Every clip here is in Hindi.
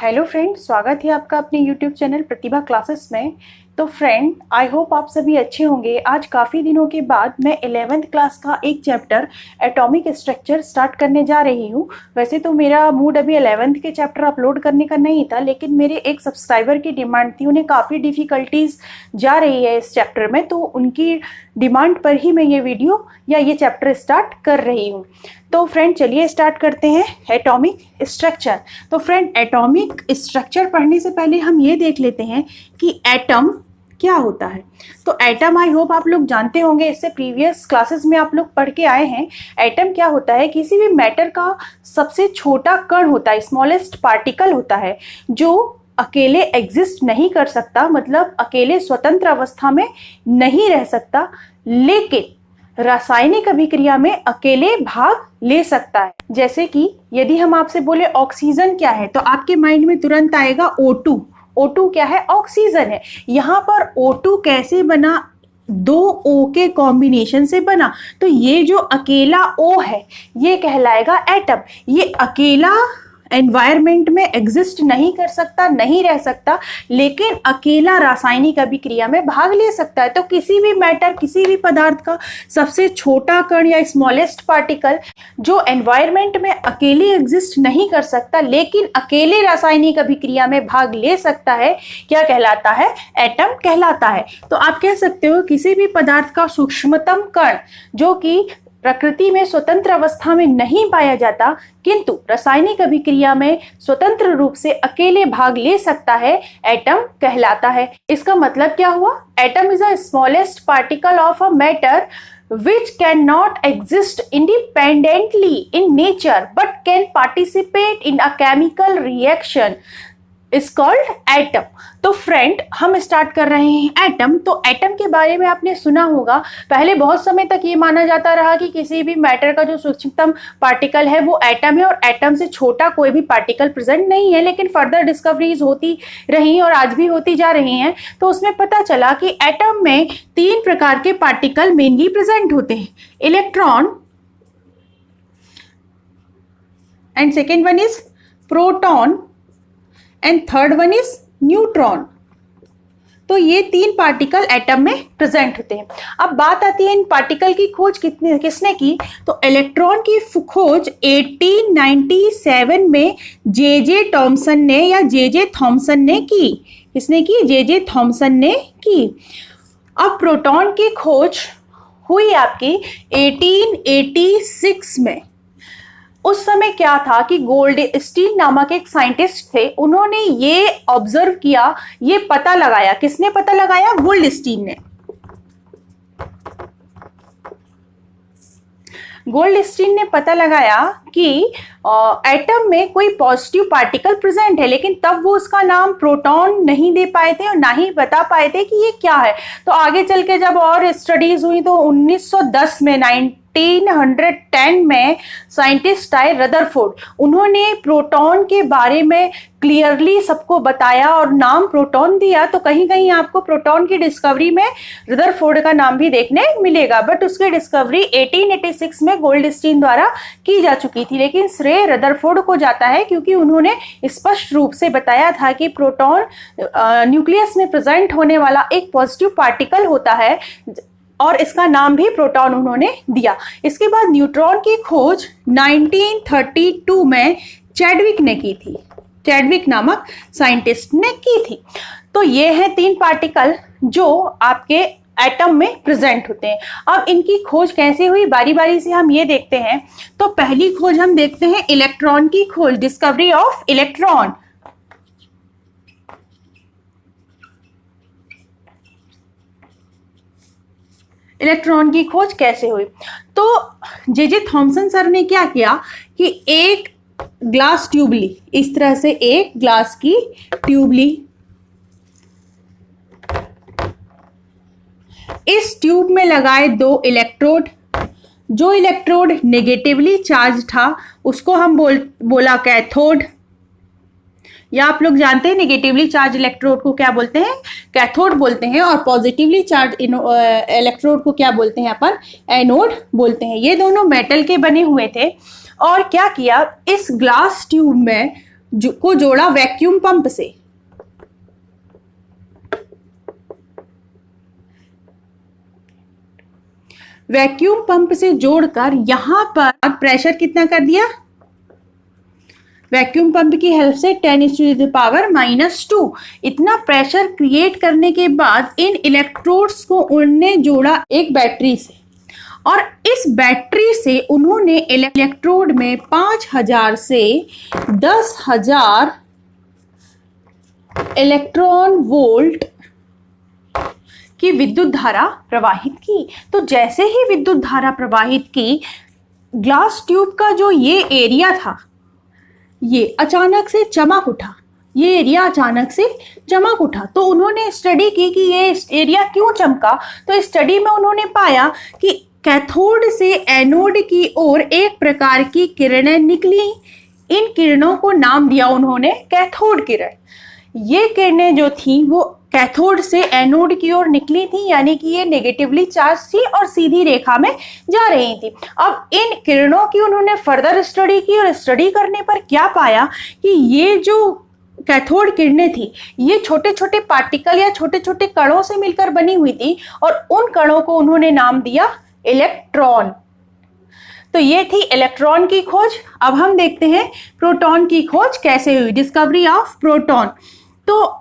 हेलो फ्रेंड, स्वागत है आपका अपने यूट्यूब चैनल प्रतिभा क्लासेस में। तो फ्रेंड, आई होप आप सभी अच्छे होंगे। आज काफ़ी दिनों के बाद मैं 11th क्लास का एक चैप्टर एटॉमिक स्ट्रक्चर स्टार्ट करने जा रही हूँ। वैसे तो मेरा मूड अभी 11th के चैप्टर अपलोड करने का नहीं था, लेकिन मेरे एक सब्सक्राइबर की डिमांड थी, उन्हें काफ़ी डिफ़िकल्टीज जा रही है इस चैप्टर में, तो उनकी डिमांड पर ही मैं ये वीडियो या ये चैप्टर स्टार्ट कर रही हूँ। तो फ्रेंड, चलिए स्टार्ट करते हैं एटॉमिक स्ट्रक्चर। तो फ्रेंड, एटॉमिक स्ट्रक्चर पढ़ने से पहले हम ये देख लेते हैं कि एटम क्या होता है। तो एटम आई होप आप लोग जानते होंगे, इससे प्रीवियस क्लासेस में आप लोग पढ़ के आए हैं। एटम क्या होता है? किसी भी मैटर का सबसे छोटा कण होता है, स्मॉलेस्ट पार्टिकल होता है, जो अकेले एग्जिस्ट नहीं कर सकता, मतलब अकेले स्वतंत्र अवस्था में नहीं रह सकता, लेकिन रासायनिक अभिक्रिया में अकेले भाग ले सकता है। जैसे कि यदि हम आपसे बोले ऑक्सीजन क्या है, तो आपके माइंड में तुरंत आएगा O2। O2 क्या है? ऑक्सीजन है। यहाँ पर O2 कैसे बना? दो O के कॉम्बिनेशन से बना। तो ये जो अकेला O है, ये कहलाएगा एटम। ये अकेला एनवायरमेंट में एग्जिस्ट नहीं कर सकता, नहीं रह सकता, लेकिन अकेला रासायनिक अभिक्रिया में भाग ले सकता है। तो किसी भी मैटर, किसी भी पदार्थ का सबसे छोटा कण या स्मॉलेस्ट पार्टिकल जो एनवायरमेंट में अकेले एग्जिस्ट नहीं कर सकता, लेकिन अकेले रासायनिक अभिक्रिया में भाग ले सकता है, क्या कहलाता है? एटम कहलाता है। तो आप कह सकते हो किसी भी पदार्थ का सूक्ष्मतम कण जो कि प्रकृति में स्वतंत्र अवस्था में नहीं पाया जाता, किंतु रासायनिक अभिक्रिया में स्वतंत्र रूप से अकेले भाग ले सकता है, एटम कहलाता है। इसका मतलब क्या हुआ? Atom is a smallest particle of a matter which cannot exist independently in nature but can participate in a chemical reaction is called atom। तो फ्रेंड, हम स्टार्ट कर रहे हैं एटम। तो एटम के बारे में आपने सुना होगा, पहले बहुत समय तक ये माना जाता रहा कि किसी भी मैटर का जो सूक्ष्मतम पार्टिकल है वो एटम है, और एटम से छोटा कोई भी पार्टिकल प्रेजेंट नहीं है। लेकिन फर्दर डिस्कवरीज होती रही और आज भी होती जा रही हैं, तो उसमें पता चला कि एटम में 3 प्रकार के पार्टिकल मेनली प्रेजेंट होते हैं। Electron, and second one is proton, and third one is neutron. तो ये 3 पार्टिकल एटम में प्रेजेंट होते हैं। अब बात आती है इन पार्टिकल की खोज किसने की? तो इलेक्ट्रॉन की खोज 1897 में जे टॉमसन ने या जे थॉमसन ने की। किसने की? जे थॉमसन ने की। अब प्रोटॉन की खोज हुई आपकी 1886 में। उस समय क्या था कि गोल्डस्टीन नामक एक साइंटिस्ट थे, उन्होंने ये ऑब्जर्व किया, ये पता लगाया। किसने पता लगाया? गोल्डस्टीन ने। गोल्डस्टीन ने पता लगाया कि एटम में कोई पॉजिटिव पार्टिकल प्रेजेंट है, लेकिन तब वो उसका नाम प्रोटॉन नहीं दे पाए थे और ना ही बता पाए थे कि ये क्या है। तो आगे चल के जब और स्टडीज हुई तो 1910 में 1910 में साइंटिस्ट आए रदरफोर्ड। उन्होंने प्रोटॉन के बारे में क्लियरली सबको बताया और नाम प्रोटॉन दिया। तो कहीं कहीं आपको प्रोटॉन की डिस्कवरी में रदरफोर्ड का नाम भी देखने मिलेगा, बट उसकी डिस्कवरी 1886 में गोल्डस्टीन द्वारा की जा चुकी थी। लेकिन श्रेय रदरफोर्ड को जाता है, क्योंकि उन्होंने स्पष्ट रूप से बताया था कि प्रोटॉन न्यूक्लियस में प्रेजेंट होने वाला एक पॉजिटिव पार्टिकल होता है, और इसका नाम भी प्रोटॉन उन्होंने दिया। इसके बाद न्यूट्रॉन की खोज 1932 में चैडविक ने की थी। चैडविक नामक साइंटिस्ट ने की थी। तो ये है 3 पार्टिकल जो आपके एटम में प्रेजेंट होते हैं। अब इनकी खोज कैसे हुई, बारी बारी से हम ये देखते हैं। तो पहली खोज हम देखते हैं इलेक्ट्रॉन की खोज, डिस्कवरी ऑफ इलेक्ट्रॉन। इलेक्ट्रॉन की खोज कैसे हुई? तो जे थॉमसन सर ने क्या किया कि एक ग्लास ट्यूब ली, इस तरह से एक ग्लास की ट्यूब ली। इस ट्यूब में लगाए 2 इलेक्ट्रोड। जो इलेक्ट्रोड नेगेटिवली चार्ज था उसको हम बोला कैथोड, या आप लोग जानते हैं नेगेटिवली चार्ज इलेक्ट्रोड को क्या बोलते हैं? कैथोड बोलते हैं। और पॉजिटिवली चार्ज इलेक्ट्रोड को क्या बोलते हैं अपन? एनोड बोलते हैं। ये दोनों मेटल के बने हुए थे। और क्या किया, इस ग्लास ट्यूब में को जोड़ा वैक्यूम पंप से। वैक्यूम पंप से जोड़कर यहां पर प्रेशर कितना कर दिया, वैक्यूम पंप की हेल्प से 10⁻⁻²। इतना प्रेशर क्रिएट करने के बाद इन इलेक्ट्रोड्स को उन्होंने जोड़ा एक बैटरी से, और इस बैटरी से उन्होंने इलेक्ट्रोड में 5000 से 10,000 इलेक्ट्रॉन वोल्ट की विद्युत धारा प्रवाहित की। तो जैसे ही विद्युत धारा प्रवाहित की, ग्लास ट्यूब का जो ये एरिया था ये अचानक से चमक उठा, ये एरिया अचानक से चमक उठा। तो उन्होंने स्टडी की कि ये एरिया क्यों चमका। तो इस स्टडी में उन्होंने पाया कि कैथोड से एनोड की ओर एक प्रकार की किरणें निकली। इन किरणों को नाम दिया उन्होंने कैथोड किरण। ये किरणें जो थी वो कैथोड से एनोड की ओर निकली थी, यानी कि ये नेगेटिवली चार्ज थी और सीधी रेखा में जा रही थी। अब इन किरणों की उन्होंने फर्दर स्टडी की, और स्टडी करने पर क्या पाया कि ये जो कैथोड किरणें थी ये छोटे छोटे पार्टिकल या छोटे छोटे कणों से मिलकर बनी हुई थी, और उन कणों को उन्होंने नाम दिया इलेक्ट्रॉन। तो ये थी इलेक्ट्रॉन की खोज। अब हम देखते हैं प्रोटॉन की खोज कैसे हुई, डिस्कवरी ऑफ प्रोटॉन। तो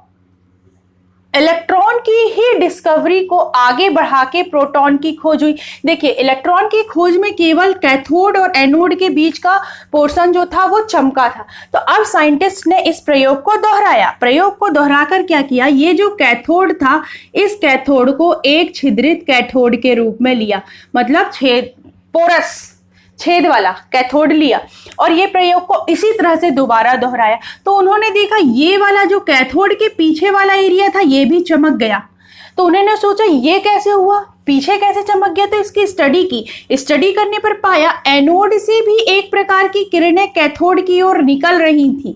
इलेक्ट्रॉन की ही डिस्कवरी को आगे बढ़ा के प्रोटॉन की खोज हुई। देखिए, इलेक्ट्रॉन की खोज में केवल कैथोड और एनोड के बीच का पोर्शन जो था वो चमका था। तो अब साइंटिस्ट ने इस प्रयोग को दोहराया। प्रयोग को दोहराकर क्या किया, ये जो कैथोड था इस कैथोड को एक छिद्रित कैथोड के रूप में लिया, मतलब पोरस छेद वाला कैथोड लिया, और ये प्रयोग को इसी तरह से दोबारा दोहराया। तो उन्होंने देखा ये वाला जो कैथोड के पीछे वाला एरिया था ये भी चमक गया। तो उन्होंने सोचा ये कैसे हुआ, पीछे कैसे चमक गया। तो इसकी स्टडी की, स्टडी करने पर पाया एनोड से भी एक प्रकार की किरणें कैथोड की ओर निकल रही थी,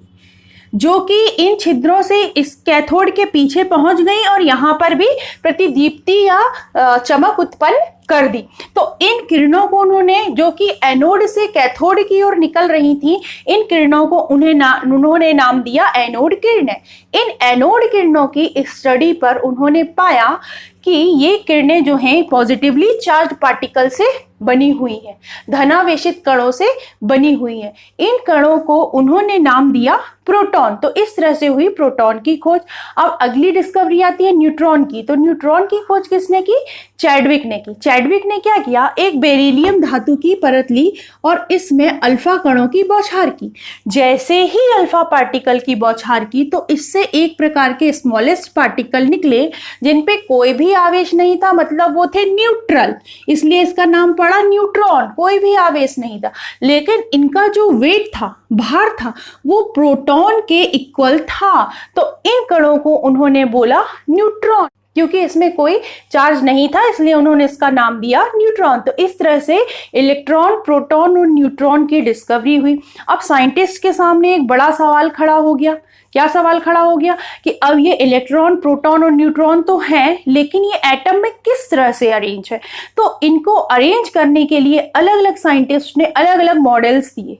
जो कि इन छिद्रों से इस कैथोड के पीछे पहुंच गई और यहां पर भी प्रतिदीप्ति या चमक उत्पन्न कर दी। तो इन किरणों को उन्होंने, जो कि एनोड से कैथोड की ओर निकल रही थी, इन किरणों को उन्होंने नाम दिया एनोड किरणें। इन एनोड किरणों की स्टडी पर उन्होंने पाया कि ये किरणें जो हैं पॉजिटिवली चार्ज पार्टिकल से बनी हुई है, धनावेशित कणों से बनी हुई है। इन कणों को उन्होंने नाम दिया प्रोटॉन। तो इस तरह से हुई प्रोटॉन की खोज। अब अगली डिस्कवरी आती है न्यूट्रॉन की। तो न्यूट्रॉन की खोज किसने की, चैडविक ने की। चैडविक ने क्या किया, एक बेरिलियम धातु की परत ली और इसमें अल्फा कणों की बौछार की। जैसे ही अल्फा पार्टिकल की बौछार की तो इससे एक प्रकार के स्मॉलेस्ट पार्टिकल निकले जिन पे कोई भी आवेश नहीं था, मतलब वो थे न्यूट्रल, इसलिए इसका नाम पड़ा न्यूट्रॉन। कोई भी आवेश नहीं था, लेकिन इनका जो वेट था, भार था, वो प्रोटॉन के इक्वल था। तो इन कणों को उन्होंने बोला न्यूट्रॉन। क्योंकि इसमें कोई चार्ज नहीं था इसलिए उन्होंने इसका नाम दिया न्यूट्रॉन। तो इस तरह से इलेक्ट्रॉन, प्रोटॉन और न्यूट्रॉन की डिस्कवरी हुई। अब साइंटिस्ट के सामने एक बड़ा सवाल खड़ा हो गया। क्या सवाल खड़ा हो गया कि अब ये इलेक्ट्रॉन, प्रोटॉन और न्यूट्रॉन तो हैं, लेकिन ये एटम में किस तरह से अरेंज है। तो इनको अरेंज करने के लिए अलग अलग साइंटिस्ट ने अलग अलग मॉडल्स दिए,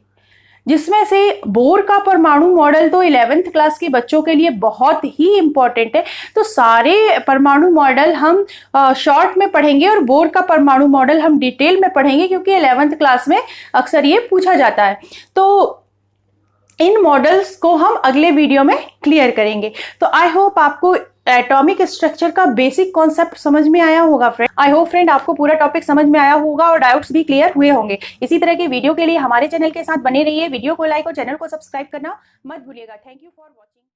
जिसमें से बोर का परमाणु मॉडल तो 11th क्लास के बच्चों के लिए बहुत ही इंपॉर्टेंट है। तो सारे परमाणु मॉडल हम शॉर्ट में पढ़ेंगे और बोर का परमाणु मॉडल हम डिटेल में पढ़ेंगे, क्योंकि 11th क्लास में अक्सर ये पूछा जाता है। तो इन मॉडल्स को हम अगले वीडियो में क्लियर करेंगे। तो आई होप आपको एटॉमिक स्ट्रक्चर का बेसिक कॉन्सेप्ट समझ में आया होगा फ्रेंड। आई होप फ्रेंड आपको पूरा टॉपिक समझ में आया होगा और डाउट्स भी क्लियर हुए होंगे। इसी तरह के वीडियो के लिए हमारे चैनल के साथ बने रहिए। वीडियो को लाइक और चैनल को सब्सक्राइब करना मत भूलिएगा। Thank you for watching.